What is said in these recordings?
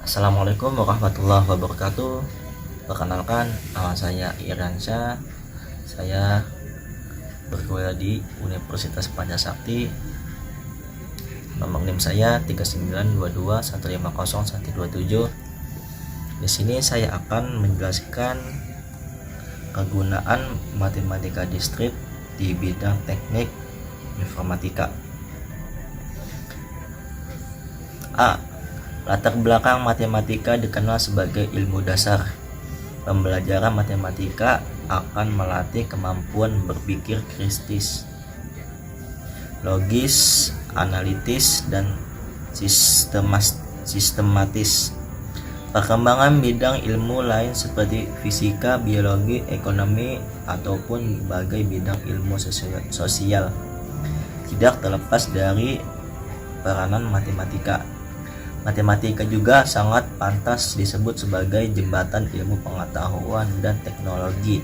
Assalamualaikum warahmatullahi wabarakatuh. Perkenalkan, nama saya Iransya. Saya berkuliah di Universitas Pancasakti. Nomor NIM saya 3922150127. Di sini saya akan menjelaskan kegunaan matematika diskrit di bidang teknik informatika. A. Latar belakang matematika dikenal sebagai ilmu dasar. Pembelajaran matematika akan melatih kemampuan berpikir kritis, logis, analitis, dan sistematis. Perkembangan bidang ilmu lain seperti fisika, biologi, ekonomi, ataupun berbagai bidang ilmu sosial tidak terlepas dari peranan matematika. Matematika juga sangat pantas disebut sebagai jembatan ilmu pengetahuan dan teknologi.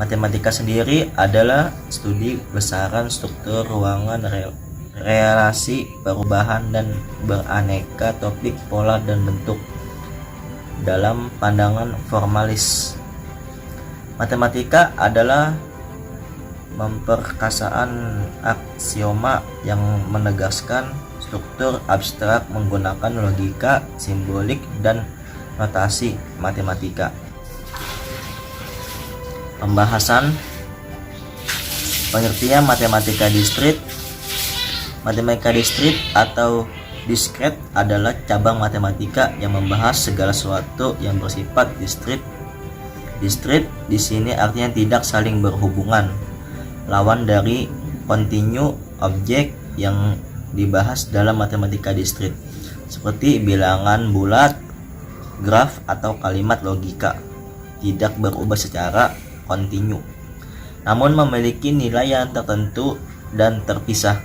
Matematika sendiri adalah studi besaran struktur ruangan, relasi, perubahan, dan beraneka topik, pola, dan bentuk. Dalam pandangan formalis, matematika adalah memperkasaan aksioma yang menegaskan struktur abstrak menggunakan logika, simbolik, dan notasi matematika. Pembahasan pengertian matematika diskrit. Matematika diskrit atau diskret adalah cabang matematika yang membahas segala sesuatu yang bersifat diskrit. Diskrit di sini artinya tidak saling berhubungan, lawan dari kontinu, objek yang dibahas dalam matematika diskrit, seperti bilangan bulat, graf, atau kalimat logika, tidak berubah secara kontinu, namun memiliki nilai yang tertentu dan terpisah.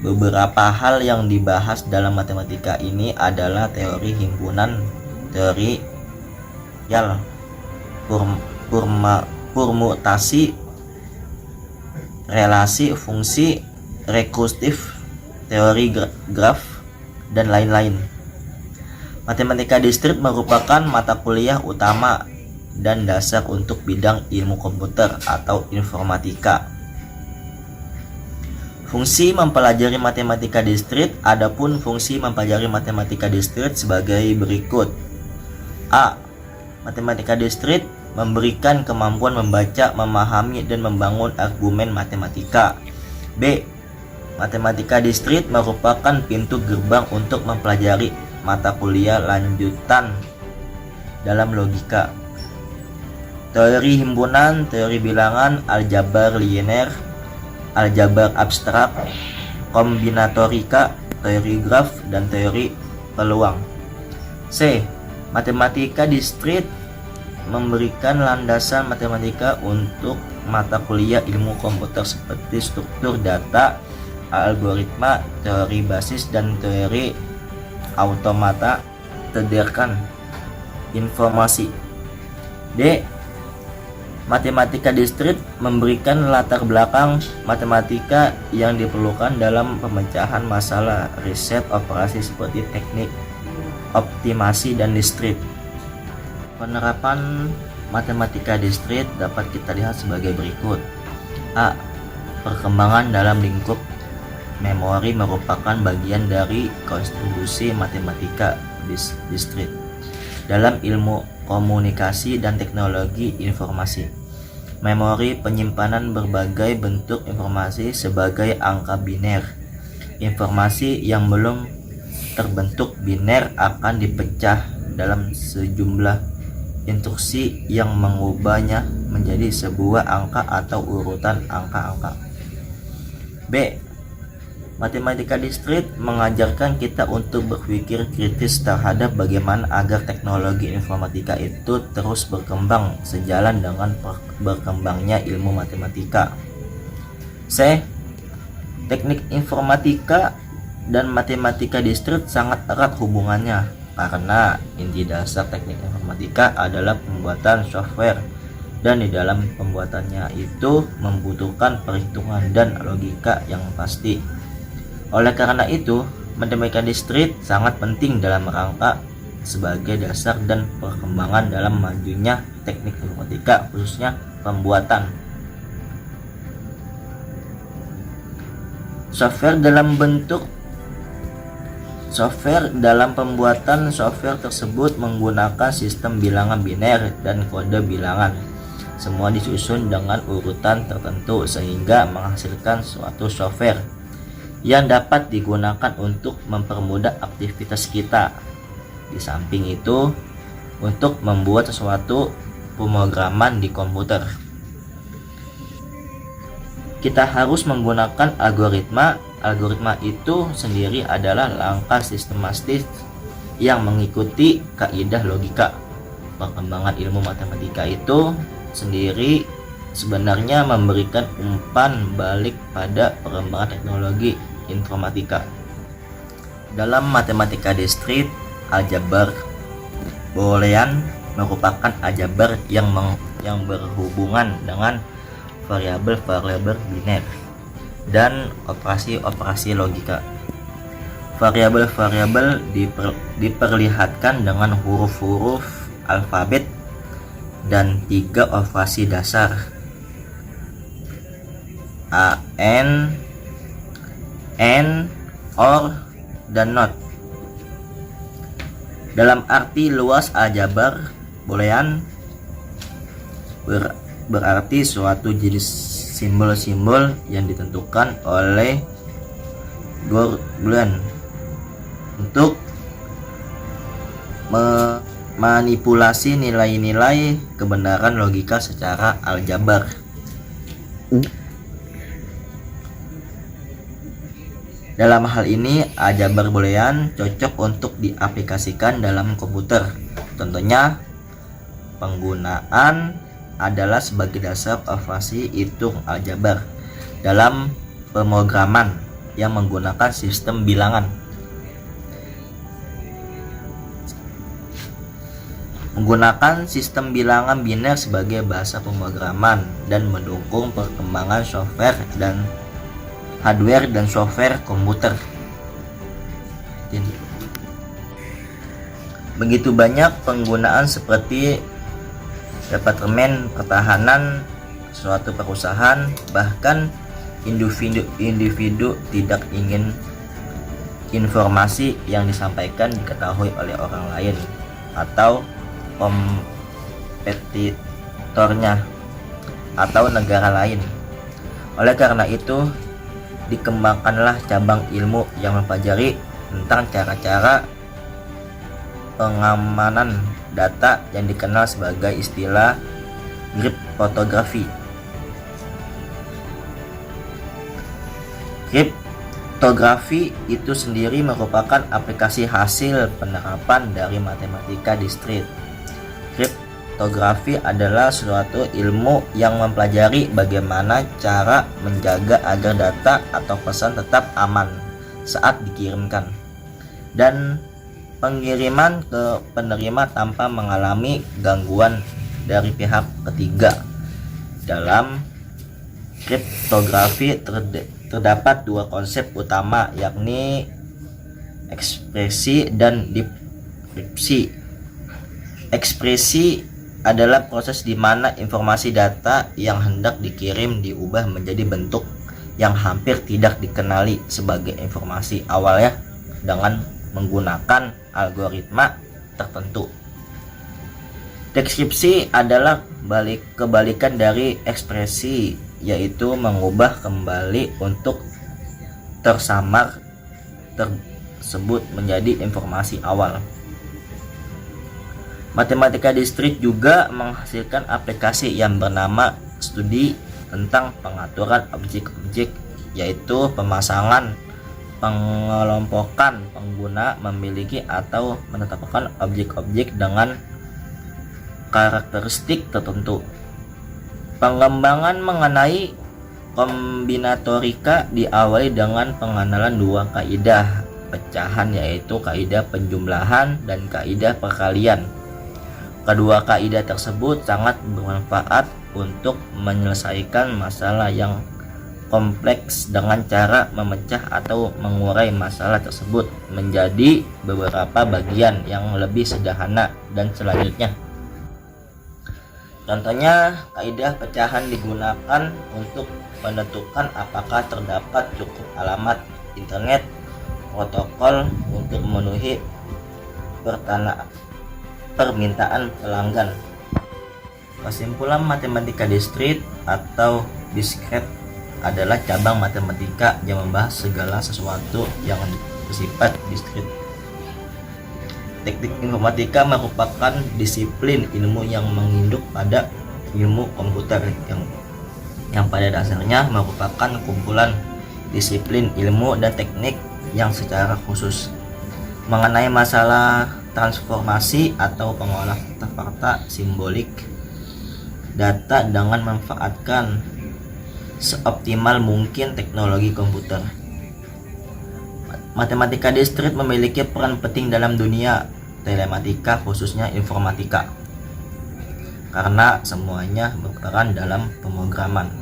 Beberapa hal yang dibahas dalam matematika ini adalah teori himpunan, teori permutasi, relasi, fungsi, rekursif, teori graf, dan lain-lain. Matematika diskrit merupakan mata kuliah utama dan dasar untuk bidang ilmu komputer atau informatika. Fungsi mempelajari matematika diskrit. Adapun fungsi mempelajari matematika diskrit sebagai berikut. A. Matematika diskrit memberikan kemampuan membaca, memahami, dan membangun argumen matematika. B. Matematika diskrit merupakan pintu gerbang untuk mempelajari mata kuliah lanjutan dalam logika, teori himpunan, teori bilangan, aljabar linear, aljabar abstrak, kombinatorika, teori graf, dan teori peluang. C. Matematika diskrit memberikan landasan matematika untuk mata kuliah ilmu komputer seperti struktur data, algoritma, teori basis, dan teori automata berdasarkan informasi. D. Matematika diskrit memberikan latar belakang matematika yang diperlukan dalam pemecahan masalah riset operasi seperti teknik optimasi dan diskrit. Penerapan matematika diskrit dapat kita lihat sebagai berikut. A. Perkembangan dalam lingkup memori merupakan bagian dari kontribusi matematika diskrit dalam ilmu komunikasi dan teknologi informasi. Memori penyimpanan berbagai bentuk informasi sebagai angka biner. Informasi yang belum terbentuk biner akan dipecah dalam sejumlah instruksi yang mengubahnya menjadi sebuah angka atau urutan angka-angka. B. Matematika diskrit mengajarkan kita untuk berpikir kritis terhadap bagaimana agar teknologi informatika itu terus berkembang sejalan dengan berkembangnya ilmu matematika. C. Teknik informatika dan matematika diskrit sangat erat hubungannya karena inti dasar teknik informatika adalah pembuatan software, dan di dalam pembuatannya itu membutuhkan perhitungan dan logika yang pasti. Oleh karena itu, Matematika diskrit sangat penting dalam rangka sebagai dasar dan perkembangan dalam majunya teknik informatika, khususnya pembuatan software dalam pembuatan software tersebut menggunakan sistem bilangan biner dan kode bilangan. Semua disusun dengan urutan tertentu sehingga menghasilkan suatu software yang dapat digunakan untuk mempermudah aktivitas kita. Di samping itu, untuk membuat sesuatu pemrograman di komputer, kita harus menggunakan algoritma. Algoritma itu sendiri adalah langkah sistematis yang mengikuti kaidah logika. Perkembangan ilmu matematika itu sendiri sebenarnya memberikan umpan balik pada perkembangan teknologi informatika. Dalam matematika diskrit, aljabar Boolean merupakan aljabar yang berhubungan dengan variabel-variabel biner dan operasi-operasi logika. Variabel-variabel diperlihatkan dengan huruf-huruf alfabet dan 3 operasi dasar: a, n, or, dan not. Dalam arti luas, aljabar Boolean berarti suatu jenis simbol-simbol yang ditentukan oleh Boolean untuk memanipulasi nilai-nilai kebenaran logika secara aljabar. Dalam hal ini, aljabar Boolean cocok untuk diaplikasikan dalam komputer. Contohnya, penggunaan adalah sebagai dasar operasi hitung aljabar dalam pemrograman yang menggunakan sistem bilangan. Menggunakan sistem bilangan biner sebagai bahasa pemrograman dan mendukung perkembangan software dan hardware dan software komputer. Begitu banyak penggunaan seperti departemen pertahanan suatu perusahaan, bahkan individu tidak ingin informasi yang disampaikan diketahui oleh orang lain atau kompetitornya atau negara lain. Oleh karena itu, dikembangkanlah cabang ilmu yang mempelajari tentang cara-cara pengamanan data yang dikenal sebagai istilah kriptografi. Kriptografi itu sendiri merupakan aplikasi hasil penerapan dari matematika diskrit. Kriptografi adalah suatu ilmu yang mempelajari bagaimana cara menjaga agar data atau pesan tetap aman saat dikirimkan dan pengiriman ke penerima tanpa mengalami gangguan dari pihak ketiga. Dalam kriptografi terdapat 2 konsep utama, yakni ekspresi dan dekripsi. Ekspresi adalah proses di mana informasi data yang hendak dikirim diubah menjadi bentuk yang hampir tidak dikenali sebagai informasi awalnya dengan menggunakan algoritma tertentu. Deskripsi adalah kebalikan dari ekspresi, yaitu mengubah kembali untuk tersamar tersebut menjadi informasi awal. Matematika diskrit juga menghasilkan aplikasi yang bernama studi tentang pengaturan objek-objek, yaitu pemasangan, pengelompokan pengguna memiliki atau menetapkan objek-objek dengan karakteristik tertentu. Pengembangan mengenai kombinatorika diawali dengan pengenalan 2 kaidah pecahan, yaitu kaidah penjumlahan dan kaidah perkalian. Kedua kaidah tersebut sangat bermanfaat untuk menyelesaikan masalah yang kompleks dengan cara memecah atau mengurai masalah tersebut menjadi beberapa bagian yang lebih sederhana dan selanjutnya. Contohnya, kaidah pecahan digunakan untuk menentukan apakah terdapat cukup alamat internet protokol untuk memenuhi permintaan pelanggan. Kesimpulan, matematika diskrit atau diskret adalah cabang matematika yang membahas segala sesuatu yang bersifat diskrit. Teknik informatika merupakan disiplin ilmu yang menginduk pada ilmu komputer yang pada dasarnya merupakan kumpulan disiplin ilmu dan teknik yang secara khusus mengenai masalah transformasi atau pengolahan fakta simbolik data dengan memanfaatkan seoptimal mungkin teknologi komputer. Matematika diskrit memiliki peran penting dalam dunia telematika, khususnya informatika, karena semuanya berperan dalam pemrograman.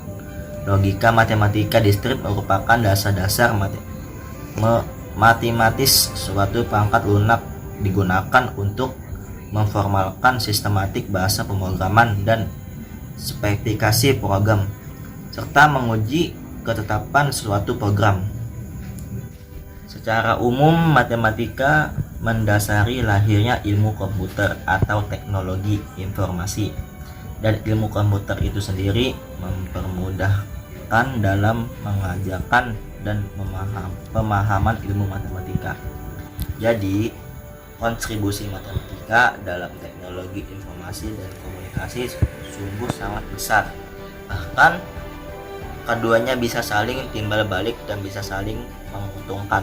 Logika matematika diskrit merupakan dasar-dasar matematis. Suatu perangkat lunak digunakan untuk memformalkan sistematik bahasa pemrograman dan spesifikasi program, serta menguji ketetapan suatu program. Secara umum, matematika mendasari lahirnya ilmu komputer atau teknologi informasi, dan ilmu komputer itu sendiri mempermudahkan dalam mengajarkan dan pemahaman ilmu matematika. Jadi, kontribusi matematika dalam teknologi informasi dan komunikasi sungguh sangat besar. Bahkan keduanya bisa saling timbal balik dan bisa saling menguntungkan.